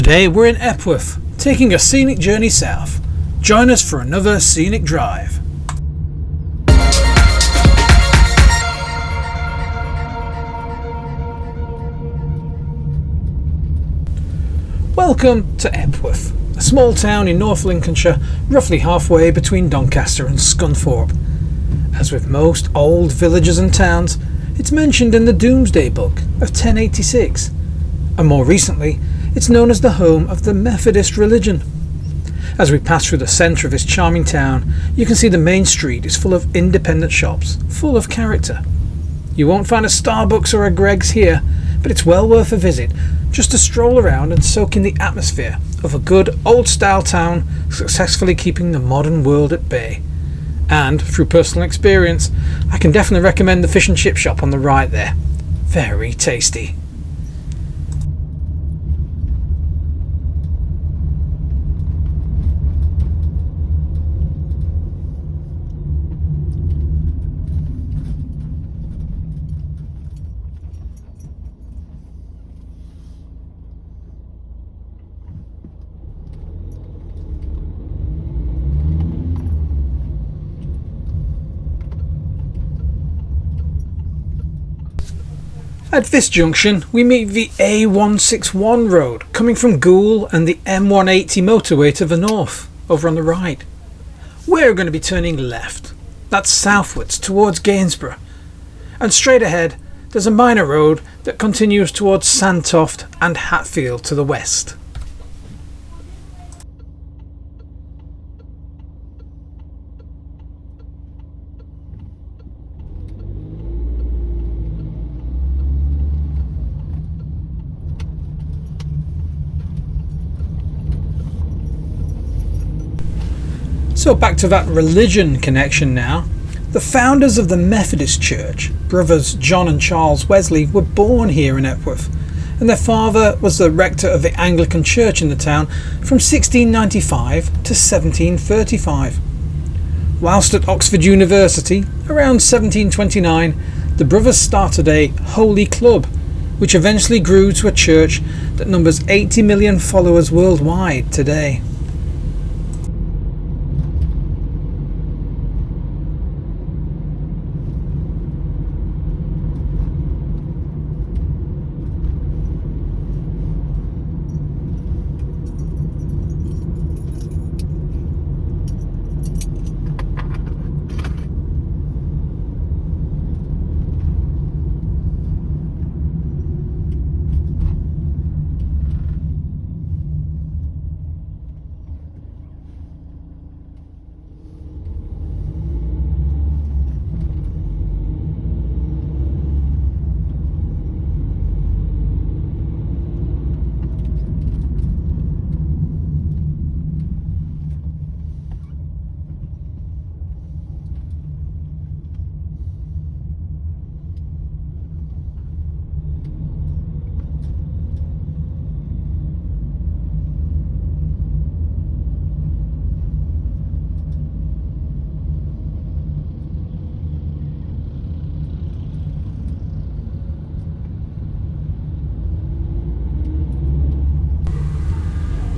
Today we're in Epworth, taking a scenic journey south. Join us for another scenic drive. Welcome to Epworth, a small town in North Lincolnshire, roughly halfway between Doncaster and Scunthorpe. As with most old villages and towns, it's mentioned in the Domesday Book of 1086, and more recently it's known as the home of the Methodist religion. As we pass through the centre of this charming town, you can see the main street is full of independent shops, full of character. You won't find a Starbucks or a Greggs here, but it's well worth a visit, just to stroll around and soak in the atmosphere of a good old-style town successfully keeping the modern world at bay. And, through personal experience, I can definitely recommend the fish and chip shop on the right there. Very tasty. At this junction we meet the A161 road coming from Goole and the M180 motorway to the north, over on the right. We're going to be turning left, that's southwards towards Gainsborough, and straight ahead there's a minor road that continues towards Sandtoft and Hatfield to the west. So back to that religion connection now. The founders of the Methodist Church, brothers John and Charles Wesley, were born here in Epworth, and their father was the rector of the Anglican Church in the town from 1695 to 1735. Whilst at Oxford University, around 1729, the brothers started a Holy Club, which eventually grew to a church that numbers 80 million followers worldwide today.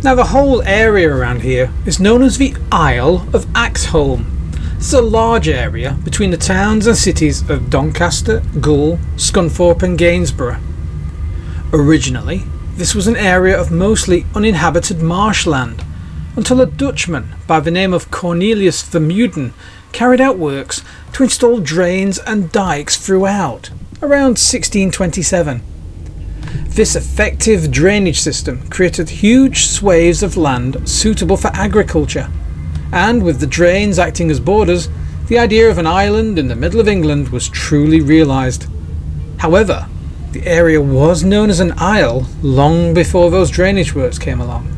Now the whole area around here is known as the Isle of Axholme. It's a large area between the towns and cities of Doncaster, Goole, Scunthorpe and Gainsborough. Originally, this was an area of mostly uninhabited marshland, until a Dutchman by the name of Cornelius Vermuyden carried out works to install drains and dikes throughout, around 1627. This effective drainage system created huge swathes of land suitable for agriculture, and with the drains acting as borders, the idea of an island in the middle of England was truly realised. However, the area was known as an isle long before those drainage works came along.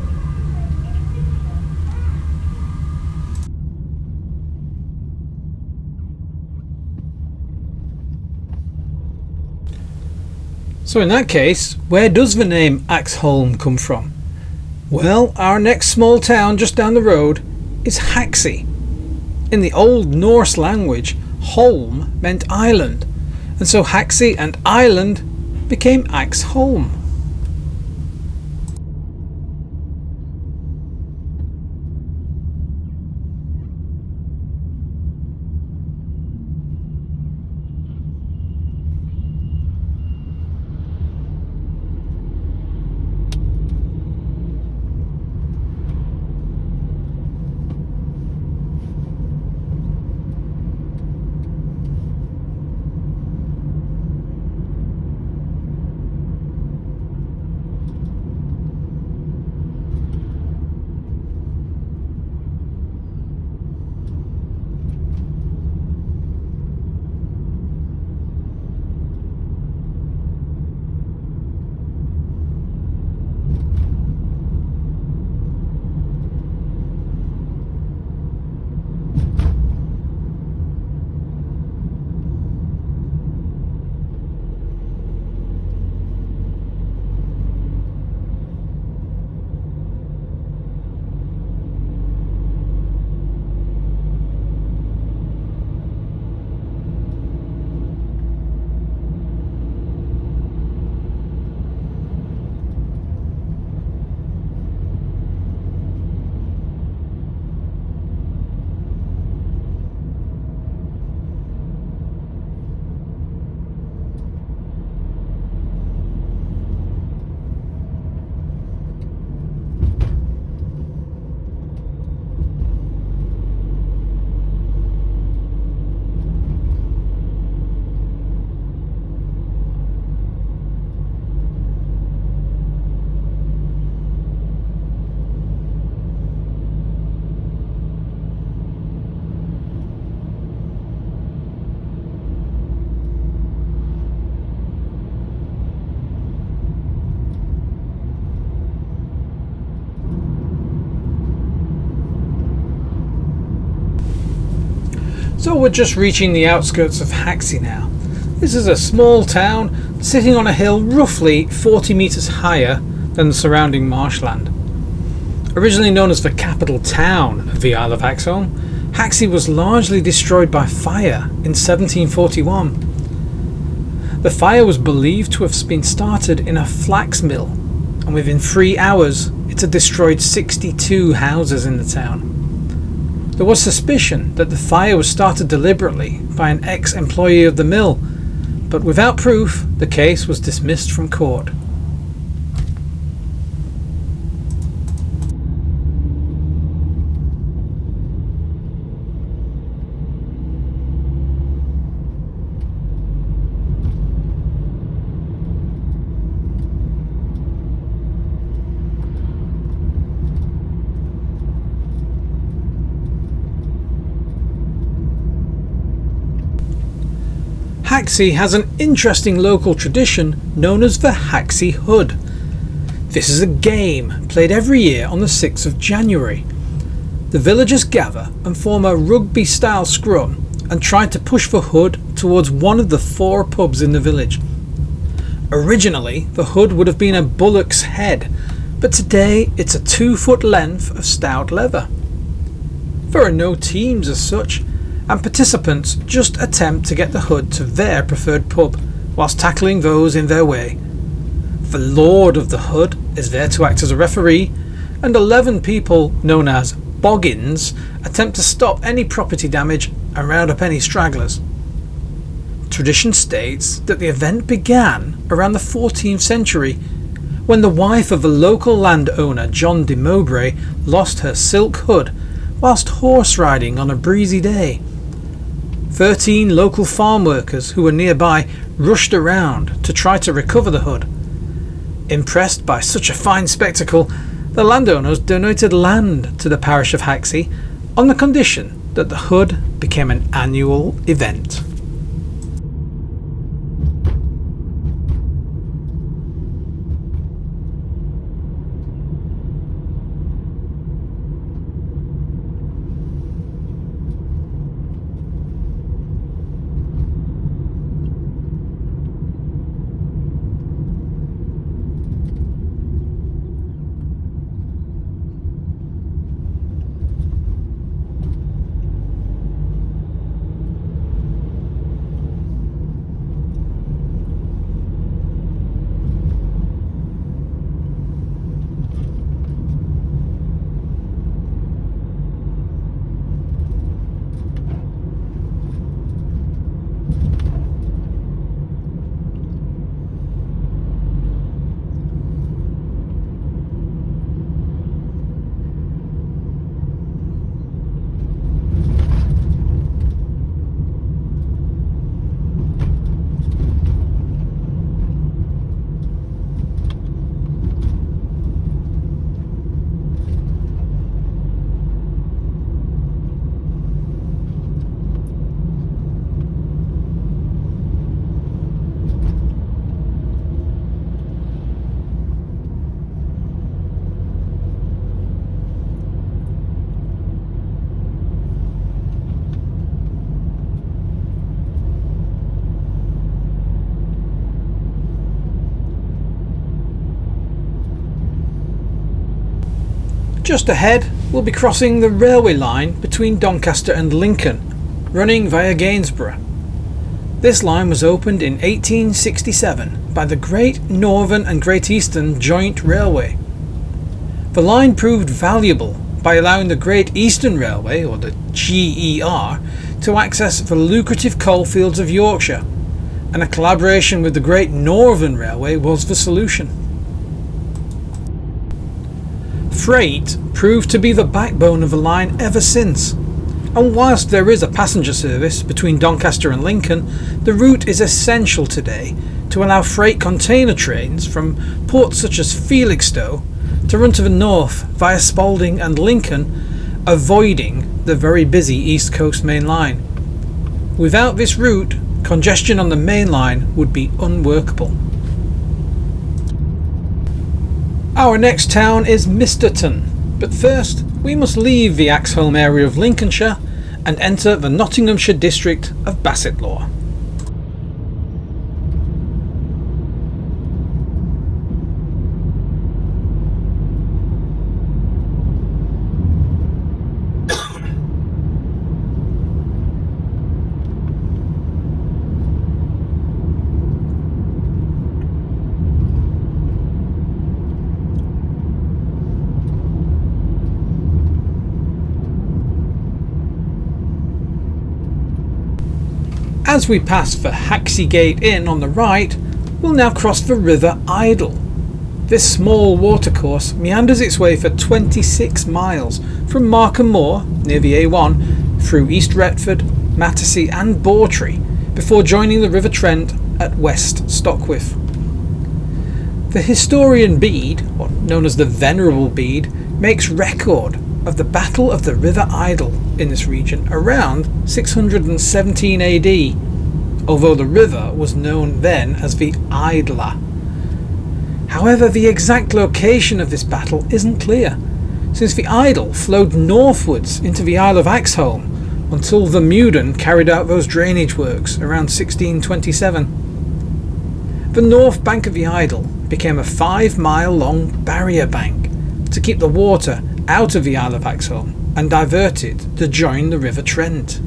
So in that case, where does the name Axholme come from? Well, our next small town just down the road is Haxey. In the Old Norse language, Holm meant island, and so Haxey and island became Axholme. So we're just reaching the outskirts of Haxey now. This is a small town sitting on a hill roughly 40 metres higher than the surrounding marshland. Originally known as the capital town of the Isle of Axholme, Haxey was largely destroyed by fire in 1741. The fire was believed to have been started in a flax mill, and within 3 hours it had destroyed 62 houses in the town. There was suspicion that the fire was started deliberately by an ex-employee of the mill, but without proof, the case was dismissed from court. Haxey has an interesting local tradition known as the Haxey Hood. This is a game played every year on the 6th of January. The villagers gather and form a rugby-style scrum and try to push the hood towards one of the 4 pubs in the village. Originally, the hood would have been a bullock's head, but today it's a 2-foot length of stout leather. There are no teams as such, and participants just attempt to get the hood to their preferred pub whilst tackling those in their way. The Lord of the Hood is there to act as a referee, and 11 people known as boggins attempt to stop any property damage and round up any stragglers. Tradition states that the event began around the 14th century when the wife of a local landowner, John de Mowbray, lost her silk hood whilst horse riding on a breezy day. 13 local farm workers who were nearby rushed around to try to recover the hood. Impressed by such a fine spectacle, the landowners donated land to the parish of Haxey on the condition that the hood became an annual event. Just ahead, we'll be crossing the railway line between Doncaster and Lincoln, running via Gainsborough. This line was opened in 1867 by the Great Northern and Great Eastern Joint Railway. The line proved valuable by allowing the Great Eastern Railway, or the GER, to access the lucrative coalfields of Yorkshire, and a collaboration with the Great Northern Railway was the solution. Freight proved to be the backbone of the line ever since, and whilst there is a passenger service between Doncaster and Lincoln, the route is essential today to allow freight container trains from ports such as Felixstowe to run to the north via Spalding and Lincoln, avoiding the very busy East Coast Main Line. Without this route, congestion on the main line would be unworkable. Our next town is Misterton, but first we must leave the Axholme area of Lincolnshire and enter the Nottinghamshire district of Bassetlaw. As we pass the Haxey Gate Inn on the right, we'll now cross the River Idle. This small watercourse meanders its way for 26 miles from Markham Moor, near the A1, through East Retford, Mattersey and Bawtry, before joining the River Trent at West Stockwith. The historian Bede, or known as the Venerable Bede, makes record of the Battle of the River Idle in this region around 617 AD, although the river was known then as the Idler. However, the exact location of this battle isn't clear, since the Idle flowed northwards into the Isle of Axholme until the Mewden carried out those drainage works around 1627. The north bank of the Idle became a 5-mile long barrier bank to keep the water out of the Isle of Axholme and divert it to join the River Trent.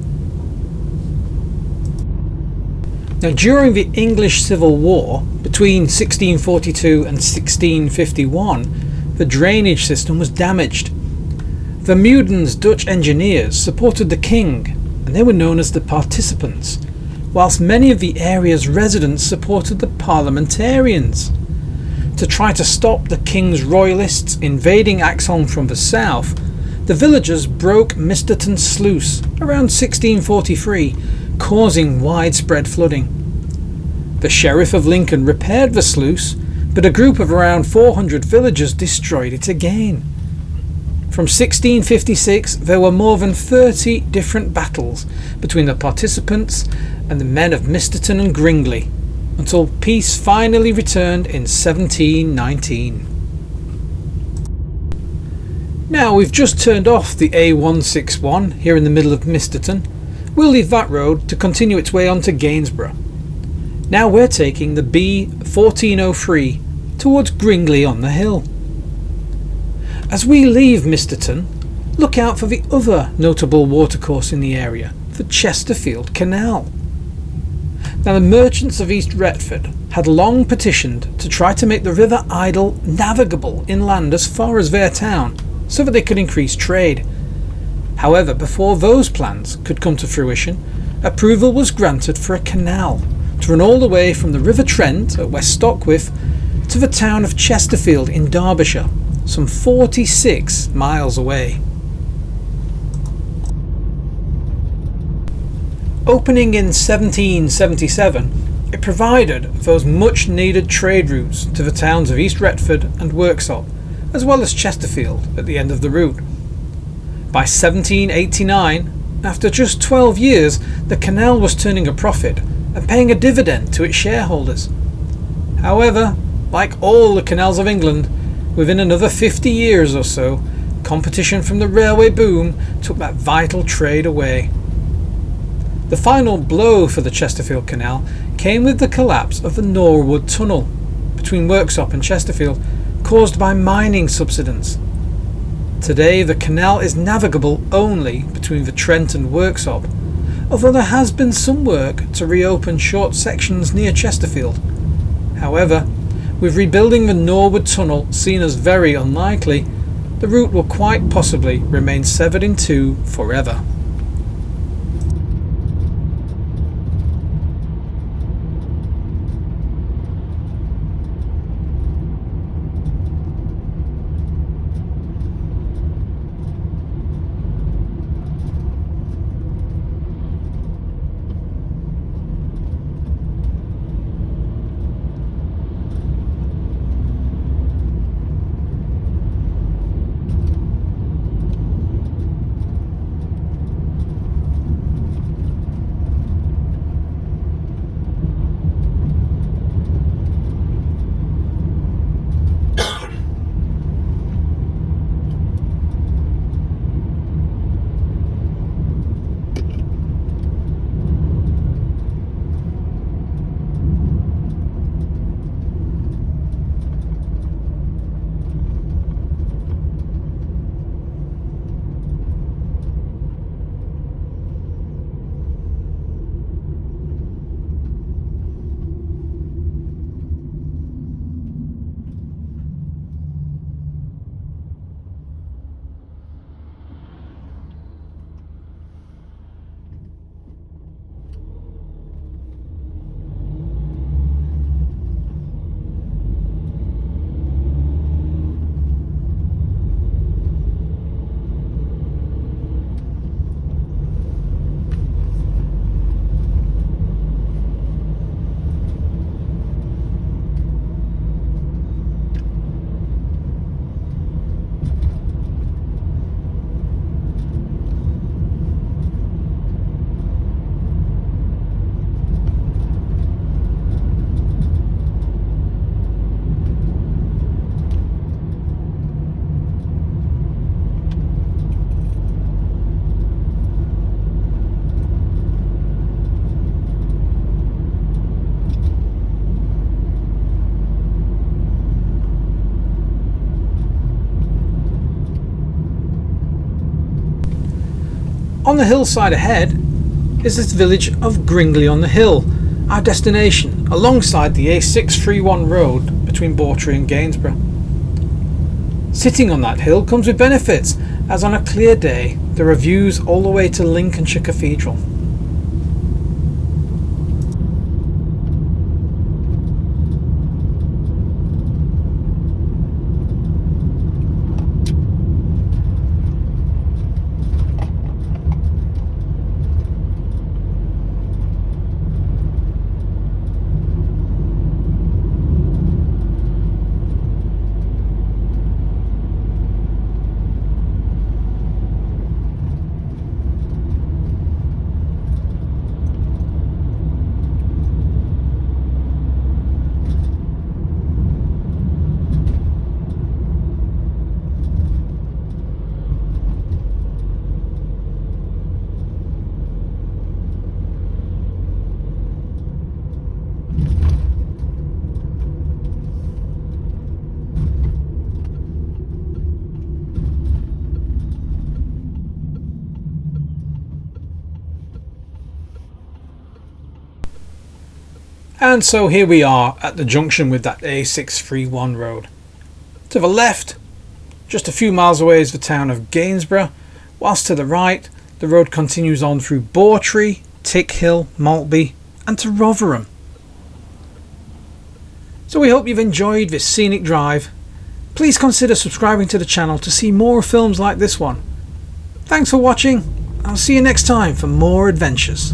Now, during the English Civil War between 1642 and 1651, the drainage system was damaged. The Mewden's Dutch engineers supported the king, and they were known as the Participants, whilst many of the area's residents supported the Parliamentarians. To try to stop the king's royalists invading Axholme from the south, the villagers broke Misterton Sluice around 1643, causing widespread flooding. The Sheriff of Lincoln repaired the sluice, but a group of around 400 villagers destroyed it again. From 1656 there were more than 30 different battles between the Participants and the men of Misterton and Gringley, until peace finally returned in 1719. Now we've just turned off the A161 here in the middle of Misterton. We'll leave that road to continue its way on to Gainsborough. Now we're taking the B1403 towards Gringley-on-the-Hill. As we leave Misterton, look out for the other notable watercourse in the area, the Chesterfield Canal. Now, the merchants of East Retford had long petitioned to try to make the River Idle navigable inland as far as their town, so that they could increase trade. However, before those plans could come to fruition, approval was granted for a canal to run all the way from the River Trent at West Stockwith to the town of Chesterfield in Derbyshire, some 46 miles away. Opening in 1777, it provided those much needed trade routes to the towns of East Retford and Worksop, as well as Chesterfield at the end of the route. By 1789, after just 12 years, the canal was turning a profit and paying a dividend to its shareholders. However, like all the canals of England, within another 50 years or so, competition from the railway boom took that vital trade away. The final blow for the Chesterfield Canal came with the collapse of the Norwood Tunnel between Worksop and Chesterfield, caused by mining subsidence. Today the canal is navigable only between the Trent and Worksop, although there has been some work to reopen short sections near Chesterfield. However, with rebuilding the Norwood Tunnel seen as very unlikely, the route will quite possibly remain severed in two forever. On the hillside ahead is this village of Gringley-on-the-Hill, our destination, alongside the A631 road between Bawtry and Gainsborough. Sitting on that hill comes with benefits, as on a clear day there are views all the way to Lincolnshire Cathedral. And so here we are at the junction with that A631 road. To the left, just a few miles away, is the town of Gainsborough, whilst to the right the road continues on through Bawtry, Tickhill, Maltby and to Rotherham. So we hope you've enjoyed this scenic drive. Please consider subscribing to the channel to see more films like this one. Thanks for watching. I'll see you next time for more adventures.